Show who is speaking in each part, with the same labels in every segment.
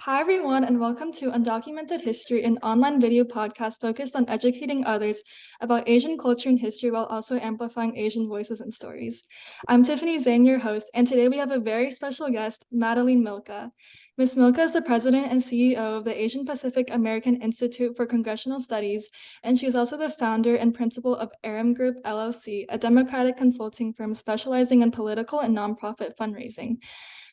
Speaker 1: Hi, everyone, and welcome to Undocumented History, an online video podcast focused on educating others about Asian culture and history while also amplifying Asian voices and stories. I'm Tiffany Zane, your host, and today we have a very special guest, Madalene Mielke. Ms. Mielke is the president and CEO of the Asian Pacific American Institute for Congressional Studies, and she is also the founder and principal of Arum Group, LLC, a democratic consulting firm specializing in political and nonprofit fundraising.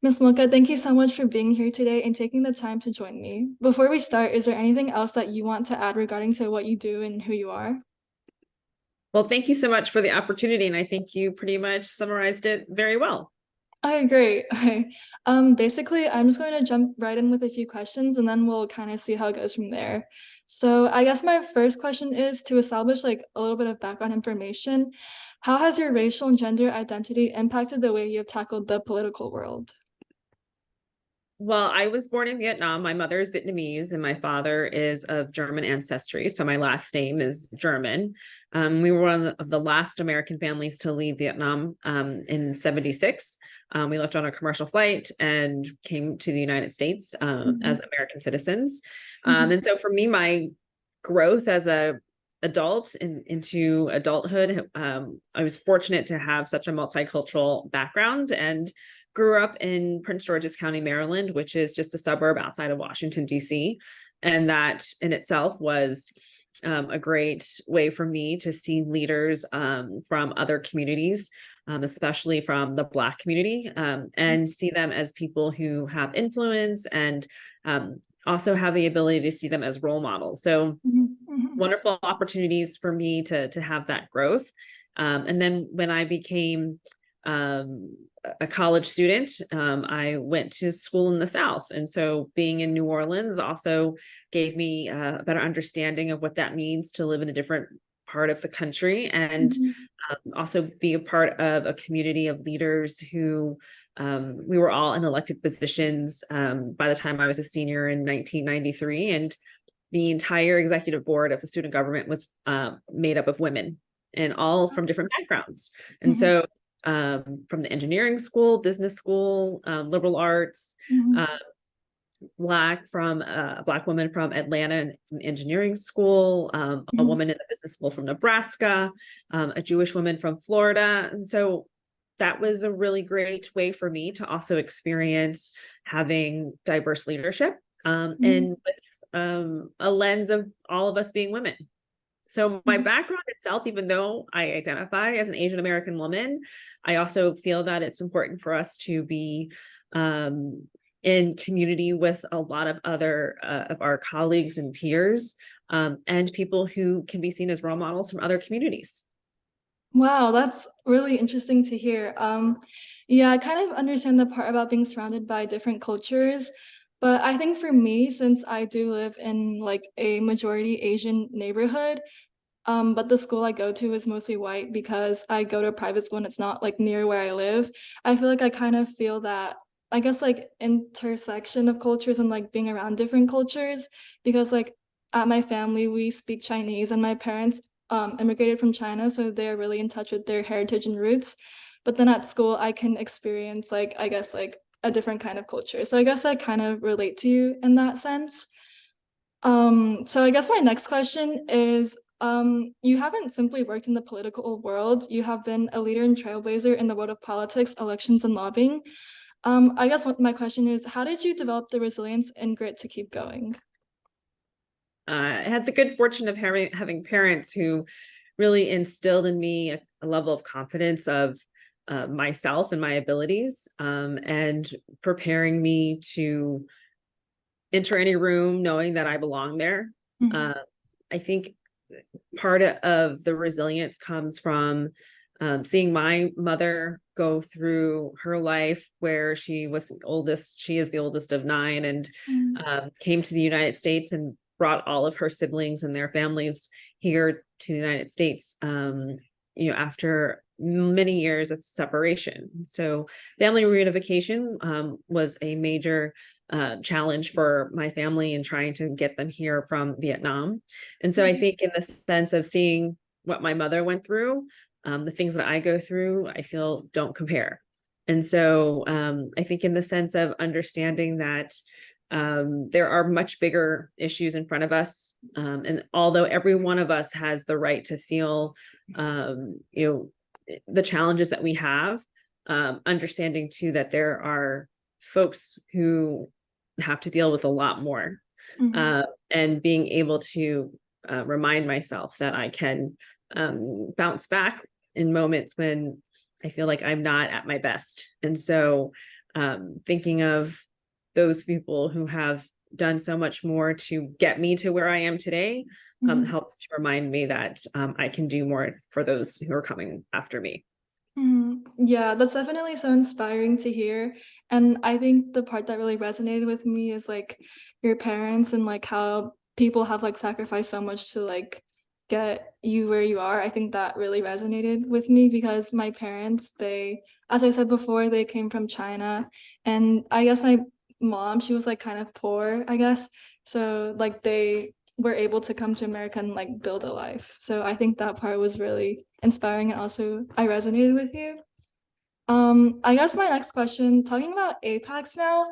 Speaker 1: Ms. Mielke, thank you so much for being here today and taking the time to join me. Before we start, is there anything else that you want to add regarding to what you do and who you are?
Speaker 2: Well, thank you so much for the opportunity, and I think you pretty much summarized it very well.
Speaker 1: Okay, great. Okay. Basically, I'm just going to jump right in with a few questions and then we'll kind of see how it goes from there. So I guess my first question is to establish like a little bit of background information. How has your racial and gender identity impacted the way you have tackled the political world?
Speaker 2: Well, I was born in Vietnam. My mother is Vietnamese and my father is of German ancestry. So my last name is German. We were one of the last American families to leave Vietnam in 76. We left on a commercial flight and came to the United States as American citizens. And so for me, my growth as a adult into adulthood, I was fortunate to have such a multicultural background and grew up in Prince George's County, Maryland, which is just a suburb outside of Washington, D.C. And that in itself was a great way for me to see leaders from other communities, especially from the Black community, and see them as people who have influence and also have the ability to see them as role models. So wonderful opportunities for me to have that growth. And then when I became a college student, I went to school in the South. And so being in New Orleans also gave me a better understanding of what that means to live in a different part of the country and also be a part of a community of leaders who we were all in elected positions by the time I was a senior in 1993. And the entire executive board of the student government was made up of women and all from different backgrounds. And so from the engineering school, business school, liberal arts, Black woman from Atlanta and from engineering school, a woman in the business school from Nebraska, a Jewish woman from Florida. And so that was a really great way for me to also experience having diverse leadership and with a lens of all of us being women. So my background itself, even though I identify as an Asian American woman, I also feel that it's important for us to be in community with a lot of other of our colleagues and peers and people who can be seen as role models from other communities.
Speaker 1: Wow, that's really interesting to hear. Yeah, I kind of understand the part about being surrounded by different cultures, but I think for me, since I do live in like a majority Asian neighborhood, but the school I go to is mostly white because I go to a private school and it's not like near where I live. I feel like I kind of feel that, I guess, like intersection of cultures and like being around different cultures because like at my family we speak Chinese and my parents immigrated from China, so they're really in touch with their heritage and roots. But then at school I can experience like I guess like a different kind of culture. So I guess I kind of relate to you in that sense. So I guess my next question is, you haven't simply worked in the political world, you have been a leader and trailblazer in the world of politics, elections, and lobbying. I guess what my question is, how did you develop the resilience and grit to keep going?
Speaker 2: I had the good fortune of having parents who really instilled in me a level of confidence of myself and my abilities, and preparing me to enter any room knowing that I belong there. I think part of the resilience comes from seeing my mother go through her life where she was the oldest. She is the oldest of nine and came to the United States and brought all of her siblings and their families here to the United States, after many years of separation. So family reunification was a major challenge for my family in trying to get them here from Vietnam. And so I think in the sense of seeing what my mother went through, the things that I go through, I feel don't compare. And so I think in the sense of understanding that There are much bigger issues in front of us. And although every one of us has the right to feel, the challenges that we have, understanding too that there are folks who have to deal with a lot more,
Speaker 1: Mhm.
Speaker 2: and being able to remind myself that I can bounce back in moments when I feel like I'm not at my best. And so thinking of those people who have done so much more to get me to where I am today
Speaker 1: Mhm.
Speaker 2: helps to remind me that I can do more for those who are coming after me.
Speaker 1: Yeah, that's definitely so inspiring to hear. And I think the part that really resonated with me is like your parents and like how people have like sacrificed so much to like get you where you are. I think that really resonated with me because my parents, they, as I said before, they came from China. And I guess my mom, she was like kind of poor, I guess. So like they were able to come to America and like build a life. So I think that part was really inspiring and also I resonated with you. I guess my next question, talking about APACS now,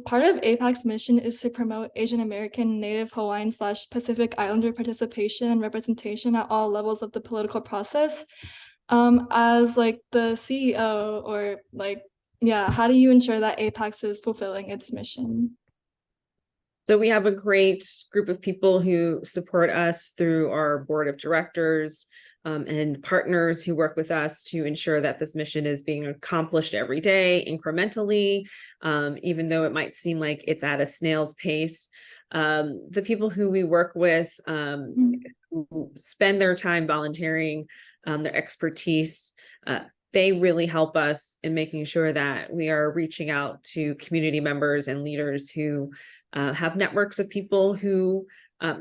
Speaker 1: part of APAC's mission is to promote Asian American, Native Hawaiian slash Pacific Islander participation and representation at all levels of the political process. As like the CEO or like, yeah, how do you ensure that APACS is fulfilling its mission?
Speaker 2: So we have a great group of people who support us through our board of directors, and partners who work with us to ensure that this mission is being accomplished every day incrementally, even though it might seem like it's at a snail's pace. The people who we work with,
Speaker 1: Mhm.
Speaker 2: who spend their time volunteering, their expertise, they really help us in making sure that we are reaching out to community members and leaders who have networks of people who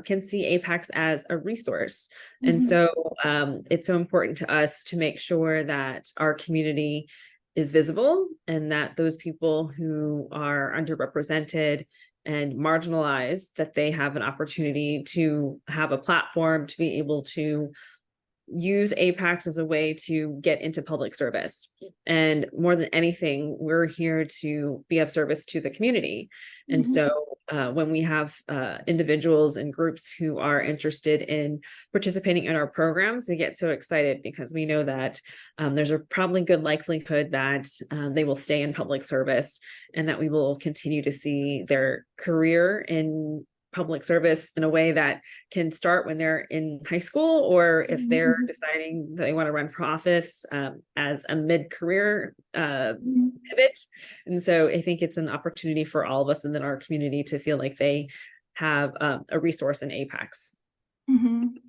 Speaker 2: can see APACS as a resource. And
Speaker 1: Mhm.
Speaker 2: so it's so important to us to make sure that our community is visible and that those people who are underrepresented and marginalized, that they have an opportunity to have a platform to be able to use APACS as a way to get into public service. And more than anything, we're here to be of service to the community. And
Speaker 1: Mhm.
Speaker 2: so when we have individuals and groups who are interested in participating in our programs, we get so excited because we know that there's a probably good likelihood that they will stay in public service and that we will continue to see their career in public service in a way that can start when they're in high school, or if they're
Speaker 1: Mhm.
Speaker 2: deciding they want to run for office as a mid-career
Speaker 1: Mhm.
Speaker 2: pivot. And so I think it's an opportunity for all of us within our community to feel like they have a resource in APACS.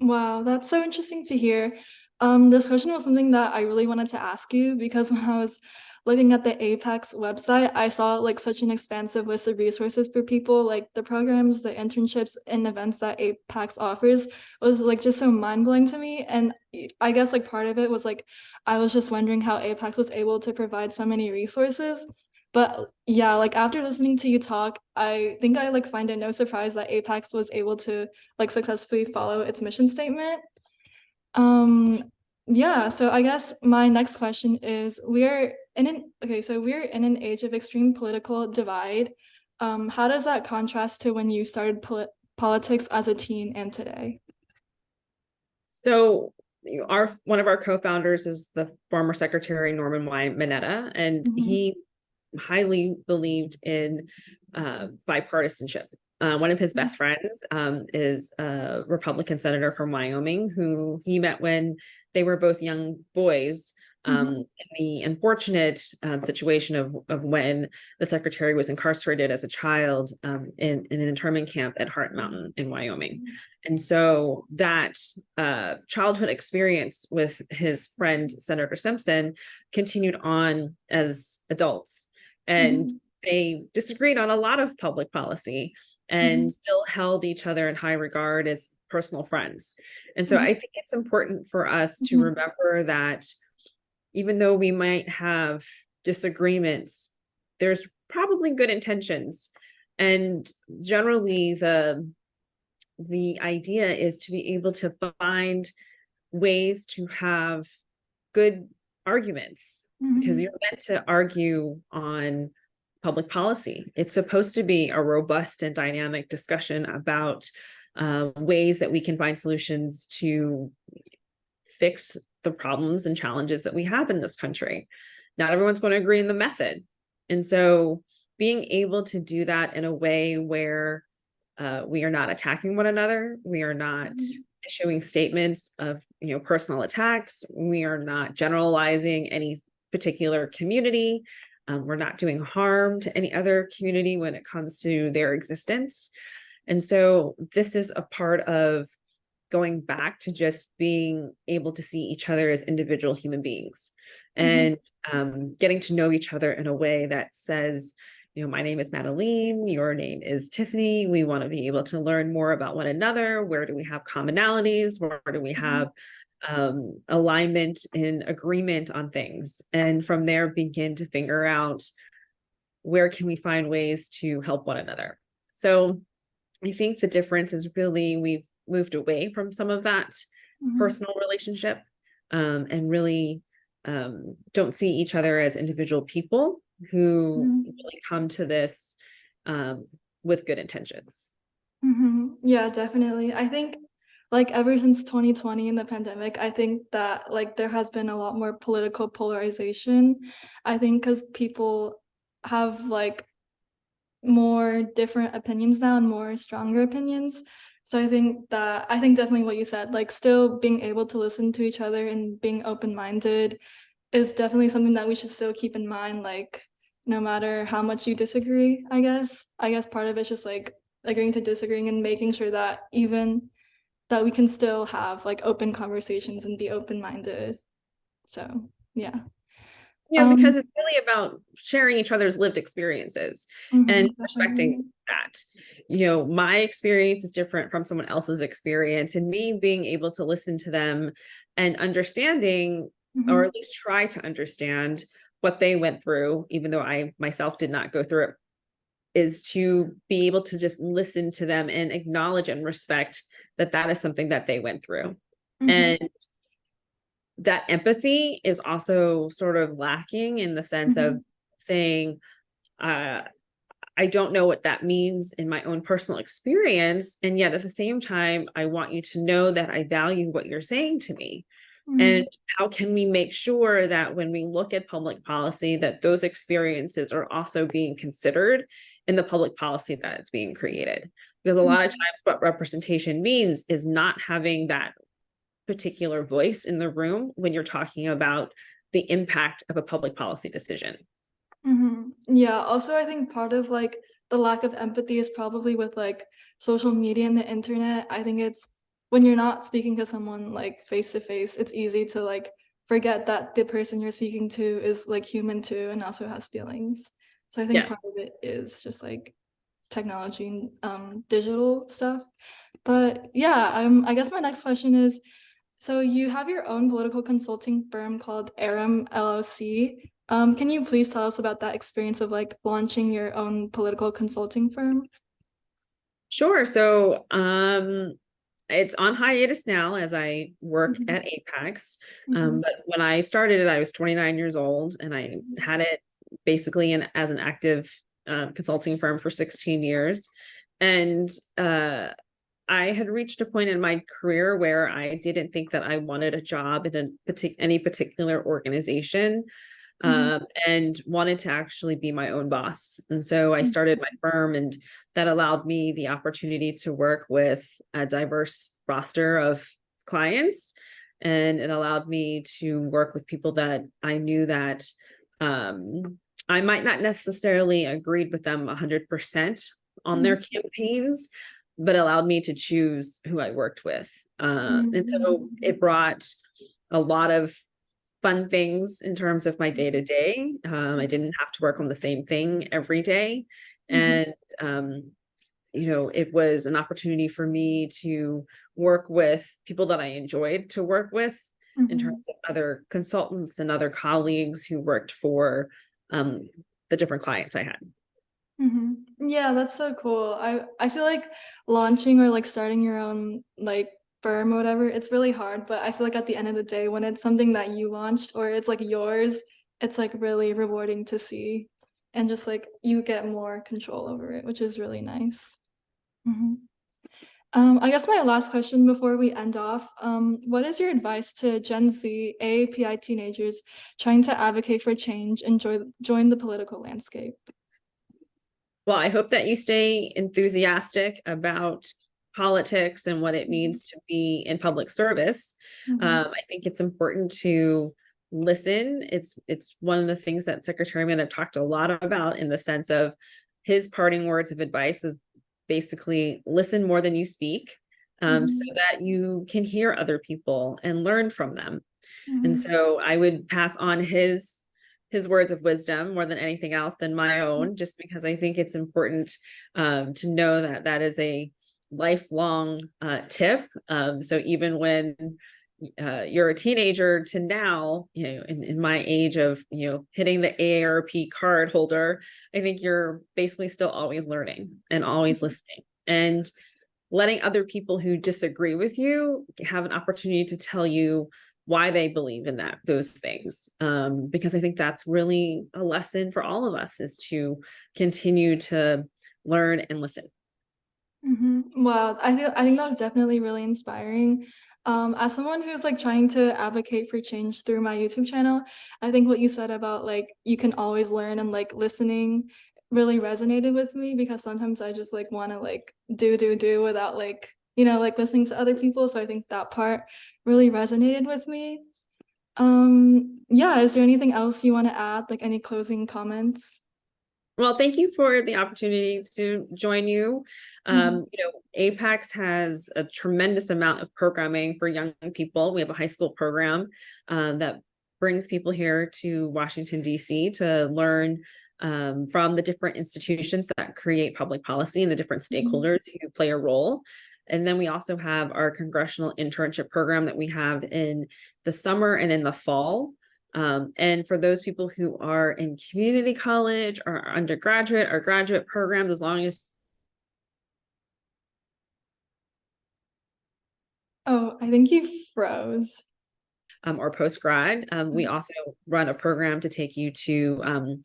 Speaker 1: Wow, that's so interesting to hear. This question was something that I really wanted to ask you because when I was looking at the APEX website, I saw like such an expansive list of resources for people, like the programs, the internships, and events that APEX offers was like just so mind-blowing to me. And I guess like part of it was like I was just wondering how APEX was able to provide so many resources. But yeah, like after listening to you talk, I think I like find it no surprise that APEX was able to like successfully follow its mission statement. Um, yeah, so I guess my next question is we're in an age of extreme political divide. How does that contrast to when you started politics as a teen and today?
Speaker 2: So our one of our co-founders is the former Secretary Norman Y. Mineta, and
Speaker 1: Mhm.
Speaker 2: he highly believed in bipartisanship. One of his best friends is a Republican senator from Wyoming who he met when they were both young boys.
Speaker 1: Mhm.
Speaker 2: In the unfortunate situation of when the secretary was incarcerated as a child in an internment camp at Heart Mountain in Wyoming. And so that childhood experience with his friend, Senator Simpson, continued on as adults. And
Speaker 1: Mhm.
Speaker 2: they disagreed on a lot of public policy and
Speaker 1: Mhm.
Speaker 2: still held each other in high regard as personal friends. And so
Speaker 1: Mhm.
Speaker 2: I think it's important for us to
Speaker 1: Mhm.
Speaker 2: remember that even though we might have disagreements, there's probably good intentions. And generally the idea is to be able to find ways to have good arguments, because
Speaker 1: Mhm.
Speaker 2: you're meant to argue on public policy. It's supposed to be a robust and dynamic discussion about ways that we can find solutions to fix the problems and challenges that we have in this country. Not everyone's going to agree in the method. And so being able to do that in a way where we are not attacking one another, we are not issuing statements of personal attacks, we are not generalizing any particular community, we're not doing harm to any other community when it comes to their existence. And so this is a part of going back to just being able to see each other as individual human beings and getting to know each other in a way that says, my name is Madalene, your name is Tiffany. We want to be able to learn more about one another. Where do we have commonalities? Where do we have alignment and agreement on things? And from there, begin to figure out where can we find ways to help one another. So I think the difference is really we've moved away from some of that personal relationship and really don't see each other as individual people who really come to this with good intentions.
Speaker 1: Yeah, definitely. I think like ever since 2020 and the pandemic, I think that like there has been a lot more political polarization. I think because people have like more different opinions now and more stronger opinions. So I think definitely what you said, like still being able to listen to each other and being open-minded is definitely something that we should still keep in mind, like no matter how much you disagree, I guess. I guess part of it's just like agreeing to disagreeing and making sure that even that we can still have like open conversations and be open-minded. So yeah.
Speaker 2: Because it's really about sharing each other's lived experiences and respecting that. My experience is different from someone else's experience, and me being able to listen to them and understanding, or at least try to understand what they went through, even though I myself did not go through it, is to be able to just listen to them and acknowledge and respect that that is something that they went through. And that empathy is also sort of lacking in the sense of saying, I don't know what that means in my own personal experience. And yet at the same time, I want you to know that I value what you're saying to me. And how can we make sure that when we look at public policy, that those experiences are also being considered in the public policy that it's being created? Because a lot of times what representation means is not having that particular voice in the room when you're talking about the impact of a public policy decision.
Speaker 1: Yeah, also I think part of like the lack of empathy is probably with like social media and the internet. I think it's when you're not speaking to someone like face to face, it's easy to like forget that the person you're speaking to is like human too and also has feelings. So I think part of it is just like technology and digital stuff. But yeah, I guess my next question is, so you have your own political consulting firm called Arum LLC. Can you please tell us about that experience of like launching your own political consulting firm?
Speaker 2: Sure. So it's on hiatus now as I work at APAICS. But when I started it, I was 29 years old, and I had it basically as an active consulting firm for 16 years. And I had reached a point in my career where I didn't think that I wanted a job in any particular organization, and wanted to actually be my own boss. And so I started my firm, and that allowed me the opportunity to work with a diverse roster of clients. And it allowed me to work with people that I knew that I might not necessarily agreed with them 100% on their campaigns, but allowed me to choose who I worked with. And so it brought a lot of fun things in terms of my day to day. I didn't have to work on the same thing every day. And, it was an opportunity for me to work with people that I enjoyed to work with in terms of other consultants and other colleagues who worked for the different clients I had.
Speaker 1: Yeah, that's so cool. I feel like launching or like starting your own like firm or whatever, it's really hard, but I feel like at the end of the day, when it's something that you launched or it's like yours, it's like really rewarding to see. and just like you get more control over it, which is really nice. Mhm. I guess my last question before we end off, what is your advice to Gen Z AAPI teenagers trying to advocate for change and join the political landscape?
Speaker 2: Well, I hope that you stay enthusiastic about politics and what it
Speaker 1: Mhm.
Speaker 2: means to be in public service.
Speaker 1: Mhm.
Speaker 2: I think it's important to listen. It's one of the things that Secretary Mann talked a lot about, in the sense of his parting words of advice was basically listen more than you speak, so
Speaker 1: Mhm.
Speaker 2: that you can hear other people and learn from them. And
Speaker 1: Mhm.
Speaker 2: so I would pass on his words of wisdom more than anything else than my own, just because I think it's important to know that that is a lifelong tip. So even when you're a teenager to now, in my age of, hitting the AARP card holder, I think you're basically still always learning and always listening. And letting other people who disagree with you have an opportunity to tell you why they believe in those things, because I think that's really a lesson for all of us, is to continue to learn and listen.
Speaker 1: Wow, I think that was definitely really inspiring. As someone who's like trying to advocate for change through my YouTube channel, I think what you said about like you can always learn and like listening really resonated with me because sometimes I just like want to like do without like like listening to other people. So I think that part really resonated with me. Yeah, is there anything else you want to add? Like any closing comments?
Speaker 2: Well, thank you for the opportunity to join you.
Speaker 1: Mhm.
Speaker 2: APACS has a tremendous amount of programming for young people. We have a high school program that brings people here to Washington, D.C. to learn from the different institutions that create public policy and the different
Speaker 1: Mhm.
Speaker 2: stakeholders who play a role. And then we also have our congressional internship program that we have in the summer and in the fall. And for those people who are in community college or undergraduate or graduate programs, as long as
Speaker 1: Oh, I think you froze.
Speaker 2: or post grad, we also run a program to take you to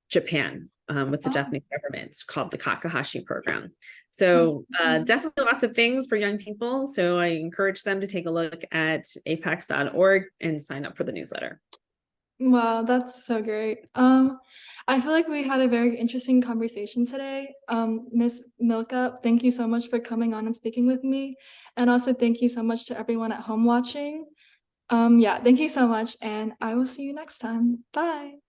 Speaker 2: Japan with the
Speaker 1: Oh.
Speaker 2: Japanese government. It's called the Kakahashi program.
Speaker 1: Mhm.
Speaker 2: So definitely lots of things for young people. So I encourage them to take a look at apax.org and sign up for the newsletter.
Speaker 1: Wow, that's so great. I feel like we had a very interesting conversation today. Miss Milka, thank you so much for coming on and speaking with me. And also thank you so much to everyone at home watching. Yeah, thank you so much, and I will see you next time. Bye.